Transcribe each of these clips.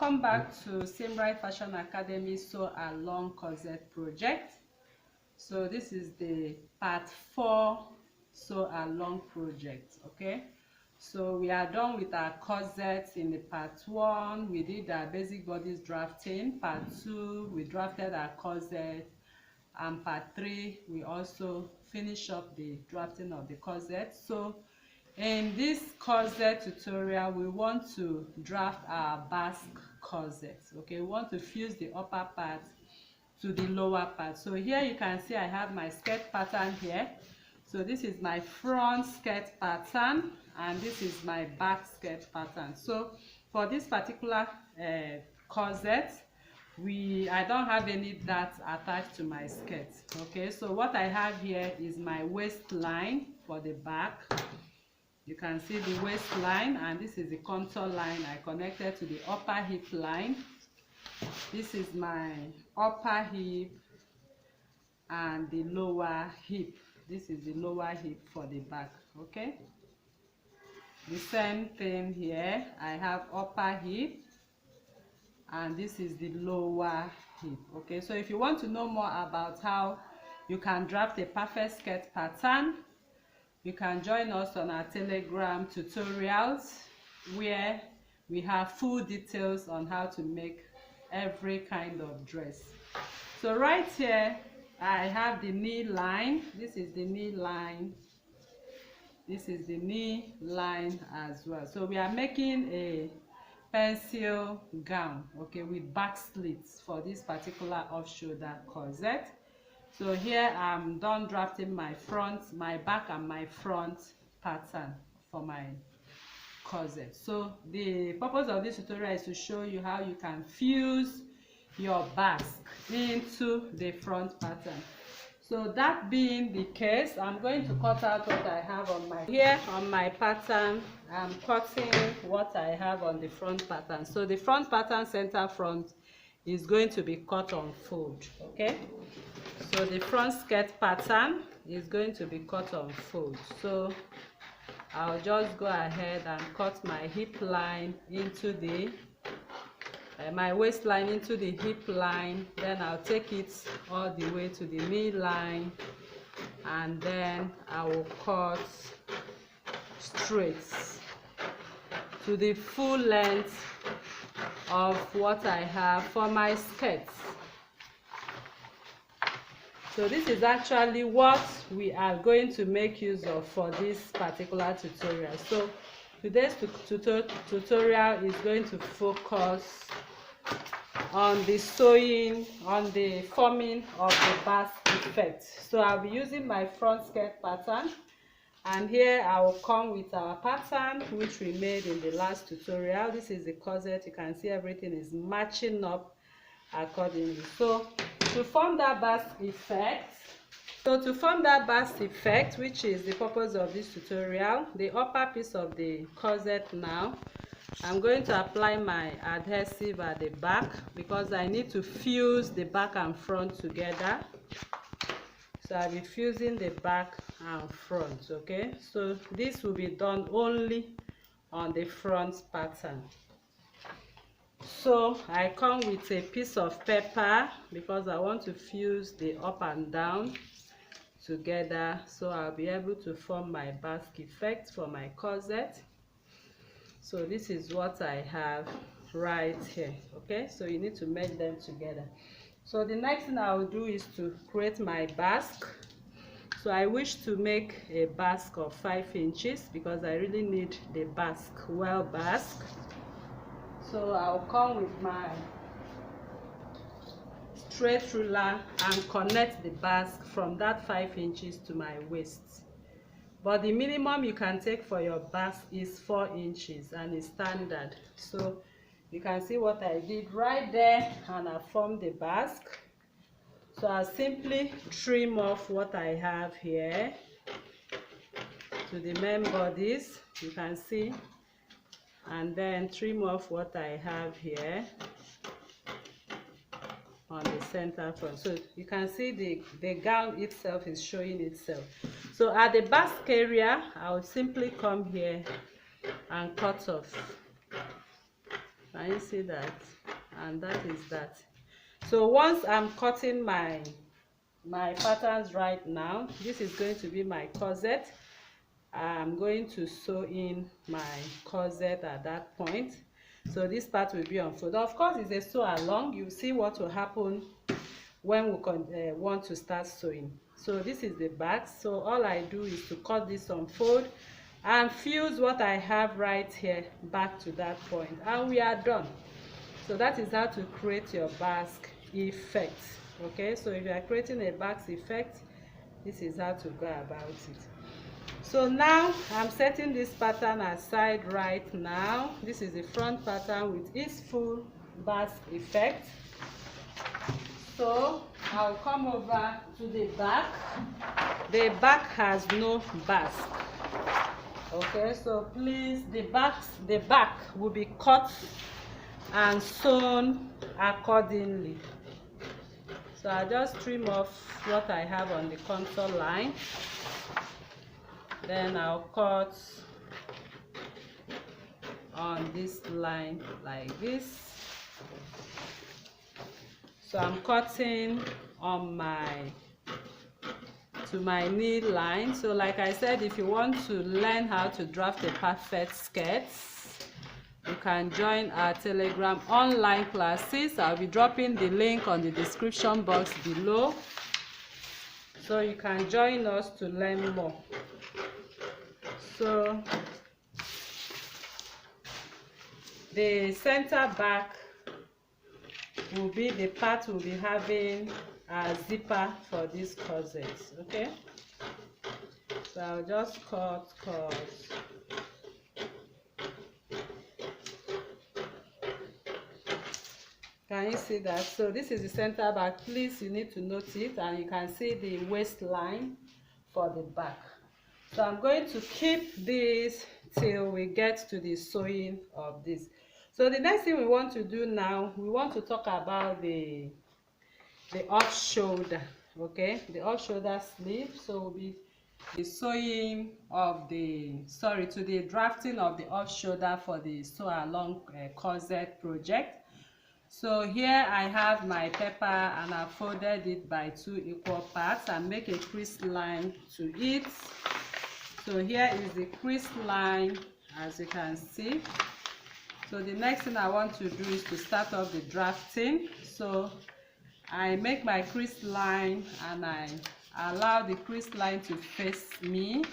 Welcome back to Simbright Fashion Academy Sew Along Corset project. So this is the part 4 Sew Along project. Okay, so we are done with our corsets in the part 1. We did our basic bodice drafting. Part 2, we drafted our corset, and part 3, we also finish up the drafting of the corset. So in this corset tutorial, we want to draft our basque corset. Okay, we want to fuse the upper part to the lower part. So here you can see I have my skirt pattern here. So this is my front skirt pattern and this is my back skirt pattern. So for this particular corset, I don't have any darts attached to my skirt. Okay, so what I have here is my waistline for the back. You can see the waistline, and this is the contour line I connected to the upper hip line. This is my upper hip and the lower hip. This is the lower hip for the back. Okay, the same thing here. I have upper hip and this is the lower hip. Okay, so if you want to know more about how you can draft a perfect skirt pattern, you can join us on our Telegram tutorials where we have full details on how to make every kind of dress. So right here I have the knee line. This is the knee line. This is the knee line as well. So we are making a pencil gown, okay, with back slits for this particular off-shoulder corset. So here I'm done drafting my back and my front pattern for my corset. So the purpose of this tutorial is to show you how you can fuse your basque into the front pattern. So that being the case, I'm going to cut out what I have on my here on my pattern. I'm cutting what I have on the front pattern. So the front pattern center front is going to be cut on fold. Okay, so the front skirt pattern is going to be cut on fold. So I'll just go ahead and cut my hip line into the my waistline into the hip line, then I'll take it all the way to the knee line, and then I will cut straight to the full length of what I have for my skirts. So this is actually what we are going to make use of for this particular tutorial. So today's tutorial is going to focus on the sewing, on the forming of the basque effect. So I'll be using my front skirt pattern, and here I will come with our pattern which we made in the last tutorial. This is the corset. You can see everything is matching up accordingly. So to form that basque effect, which is the purpose of this tutorial, the upper piece of the corset now, I'm going to apply my adhesive at the back because I need to fuse the back and front together. So I'll be fusing the back and front. Okay, so this will be done only on the front pattern. So I come with a piece of paper because I want to fuse the up and down together, so I'll be able to form my basque effect for my corset. So this is what I have right here. Okay, so you need to merge them together. So the next thing I will do is to create my basque. So I wish to make a basque of 5 inches because I really need the basque well basque. So I'll come with my straight ruler and connect the basque from that 5 inches to my waist. But the minimum you can take for your basque is 4 inches and it's standard. So you can see what I did right there, and I formed the basque. So I'll simply trim off what I have here to the main bodies, you can see, and then trim off what I have here on the center front. So you can see the gown itself is showing itself. So at the basque area, I will simply come here and cut off Can you see that? And that is that. So once I'm cutting my patterns right now, this is going to be my corset. I'm going to sew in my corset at that point. So this part will be unfolded. Of course, it's a sew along. You see what will happen when we want to start sewing. So this is the back. So all I do is to cut this unfold and fuse what I have right here back to that point, and we are done. So that is how to create your basque effect. Okay, so if you are creating a basque effect, this is how to go about it. So now I'm setting this pattern aside right now. This is the front pattern with its full basque effect. So I'll come over to the back. The back has no basque. Okay, so please, the back will be cut and sewn accordingly. So I'll just trim off what I have on the contour line. Then I'll cut on this line like this. So I'm cutting on to my knee line. So like I said, if you want to learn how to draft a perfect skirt, you can join our Telegram online classes. I'll be dropping the link on the description box below, so you can join us to learn more. So the center back will be the part we'll be having a zipper for this corset. Okay, so I'll just cut. Can you see that? So this is the center back. Please, you need to note it, and you can see the waistline for the back. So I'm going to keep this till we get to the sewing of this. So the next thing we want to do now, we want to talk about the off shoulder. Okay, the off shoulder sleeve. So we'll be the sewing of the drafting of the off shoulder for the sew along corset project. So here I have my paper and I folded it by 2 equal parts and make a crease line to it. So here is the crease line, as you can see. So the next thing I want to do is to start off the drafting. So I make my crease line and I allow the crease line to face me.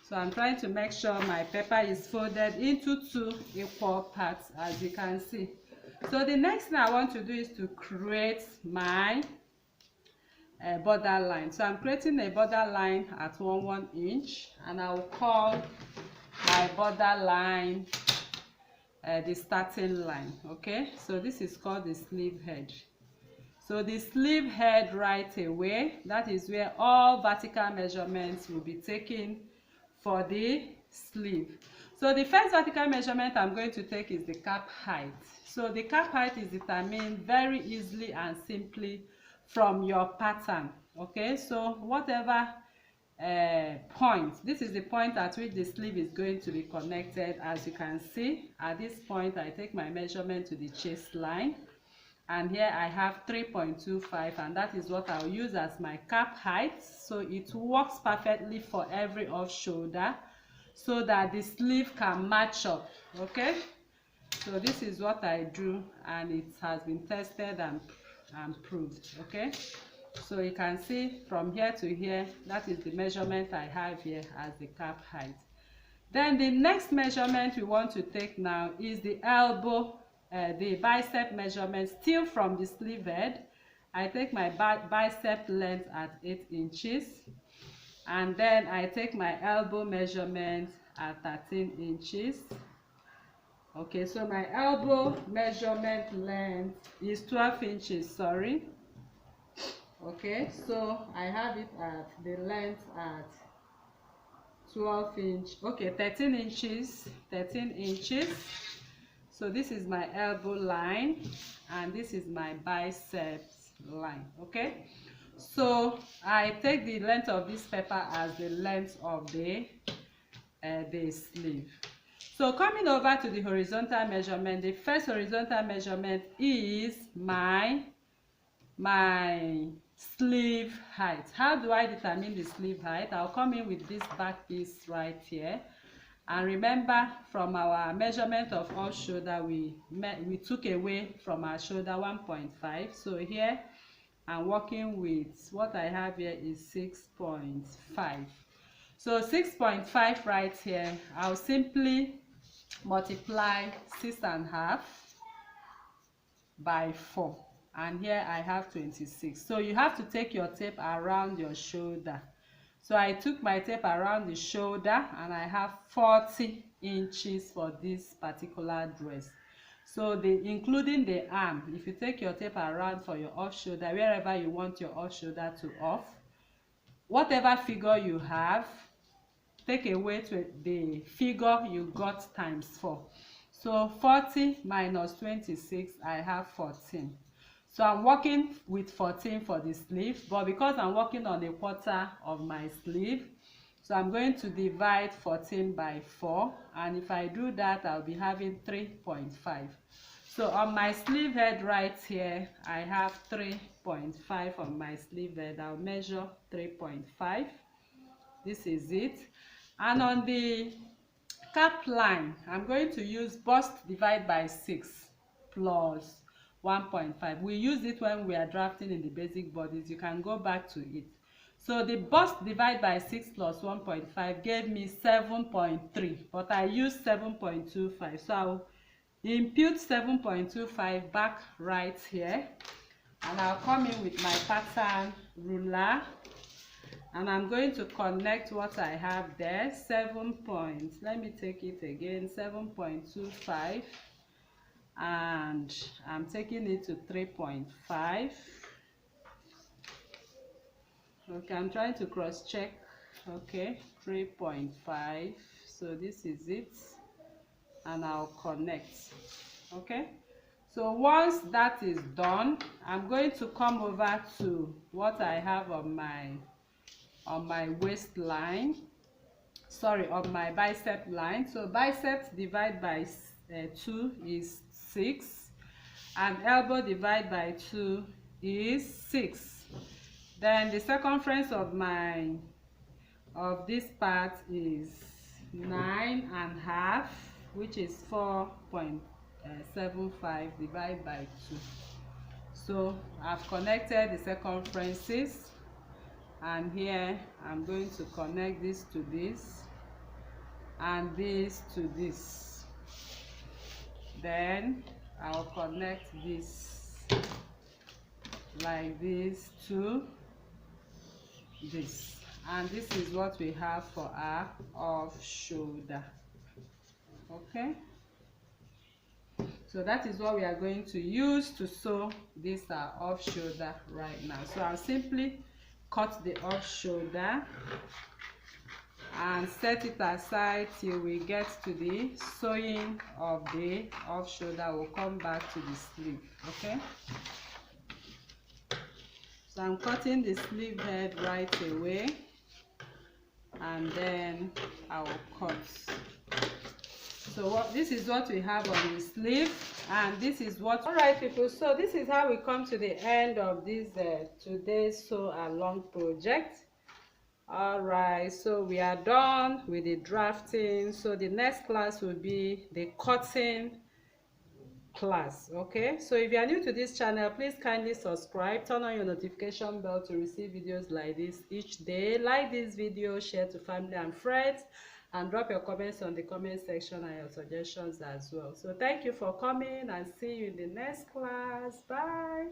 So I'm trying to make sure my paper is folded into 2 equal parts, as you can see. So the next thing I want to do is to create my border line. So I'm creating a border line at 1 inch, and I will call my border line the starting line. Okay, so this is called the sleeve head. So the sleeve head right away, that is where all vertical measurements will be taken for the sleeve. So the first vertical measurement I'm going to take is the cap height. So the cap height is determined very easily and simply from your pattern. Okay, so whatever point, this is the point at which the sleeve is going to be connected. As you can see, at this point I take my measurement to the chest line, and here I have 3.25, and that is what I'll use as my cap height. So it works perfectly for every off shoulder, so that the sleeve can match up. Okay, so this is what I do, and it has been tested and proved. Okay, so you can see from here to here, that is the measurement I have here as the cap height. Then the next measurement we want to take now is the elbow, the bicep measurement, still from the sleeve head. I take my bicep length at 8 inches, and then I take my elbow measurement at 13 inches. Okay, so my elbow measurement length is 12 inches, sorry. Okay, so I have it at the length at 12 inch, okay, 13 inches. So this is my elbow line, and this is my biceps line. Okay, so I take the length of this paper as the length of the sleeve. So coming over to the horizontal measurement, the first horizontal measurement is my sleeve height. How do I determine the sleeve height? I'll come in with this back piece right here. And remember, from our measurement of off shoulder, we took away from our shoulder 1.5. So here I'm working with what I have here is 6.5. So 6.5 right here, I'll simply multiply 6.5 by 4, and here I have 26. So you have to take your tape around your shoulder. So I took my tape around the shoulder and I have 40 inches for this particular dress. So including the arm, if you take your tape around for your off shoulder, wherever you want your off shoulder to off, whatever figure you have, take away to the figure you got times 4. So 40 minus 26, I have 14. So I'm working with 14 for the sleeve, but because I'm working on a quarter of my sleeve, so I'm going to divide 14 by 4, and if I do that, I'll be having 3.5. So on my sleeve head right here, I have 3.5 on my sleeve head. I'll measure 3.5. This is it. And on the cap line, I'm going to use bust divide by 6 plus 1.5. We use it when we are drafting in the basic bodies. You can go back to it. So the bust divide by 6 plus 1.5 gave me 7.3, but I used 7.25. So I'll impute 7.25 back right here, and I'll come in with my pattern ruler. And I'm going to connect what I have there, 7.25, and I'm taking it to 3.5. Okay, I'm trying to cross check. Okay, 3.5. So this is it, and I'll connect. Okay, so once that is done, I'm going to come over to what I have on my waistline, sorry, on my bicep line. So bicep divide by 2 is 6, and elbow divide by 2 is 6. Then the circumference of this part is 9.5, which is 4.75 divided by 2. So I've connected the circumferences, and here I'm going to connect this to this and this to this. Then I'll connect this like this to this, and this is what we have for our off shoulder. Okay, so that is what we are going to use to sew this off shoulder right now. So I'll simply cut the off shoulder and set it aside till we get to the sewing of the off shoulder. We'll come back to the sleeve. Okay, so I'm cutting the sleeve head right away, and then I will cut. So this is what we have on the sleeve, and this is what. All right, people, so this is how we come to the end of this today's sew along project. All right, so we are done with the drafting. So the next class will be the cutting class. Okay, so if you are new to this channel, please kindly subscribe, turn on your notification bell to receive videos like this each day. Like this video, share to family and friends, and drop your comments on the comment section and your suggestions as well. So thank you for coming, and see you in the next class. Bye.